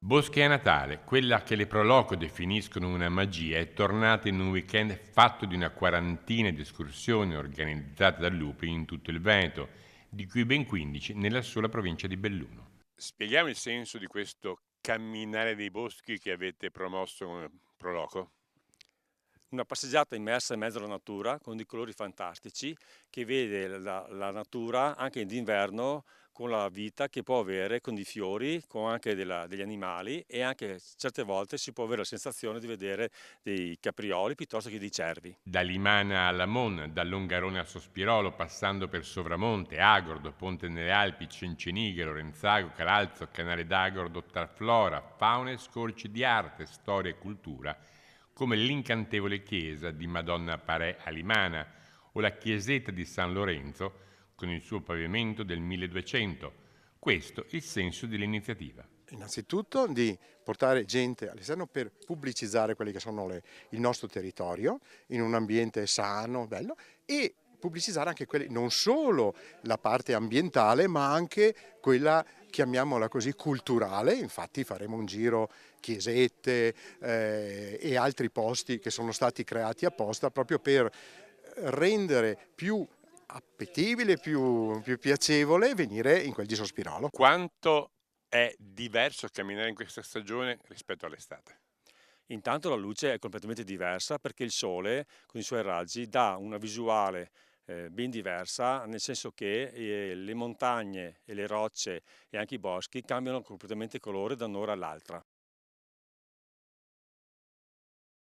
Boschi a Natale, quella che le Proloco definiscono una magia, è tornata in un weekend fatto di una quarantina di escursioni organizzate da Lupi in tutto il Veneto, di cui ben 15 nella sola provincia di Belluno. Spieghiamo il senso di questo camminare dei boschi che avete promosso come Proloco? Una passeggiata immersa in mezzo alla natura con dei colori fantastici che vede la natura anche d'inverno con la vita che può avere con i fiori, con anche degli animali e anche certe volte si può avere la sensazione di vedere dei caprioli piuttosto che dei cervi. Da Limana a Lamon, da Longarone a Sospirolo, passando per Sovramonte, Agordo, Ponte nelle Alpi, Cencenighe, Lorenzago, Calalzo, Canale d'Agordo, tra flora, fauna e scorci di arte, storia e cultura, come l'incantevole chiesa di Madonna Parè a Limana o la chiesetta di San Lorenzo con il suo pavimento del 1200. Questo il senso dell'iniziativa. Innanzitutto di portare gente all'esterno per pubblicizzare quelli che sono il nostro territorio in un ambiente sano, bello, e pubblicizzare anche non solo la parte ambientale ma anche quella, chiamiamola così, culturale. Infatti faremo un giro chiesette e altri posti che sono stati creati apposta proprio per rendere più appetibile, più piacevole venire in quel di Sospirolo. Quanto è diverso camminare in questa stagione rispetto all'estate? Intanto la luce è completamente diversa perché il sole con i suoi raggi dà una visuale ben diversa, nel senso che le montagne e le rocce e anche i boschi cambiano completamente colore da un'ora all'altra.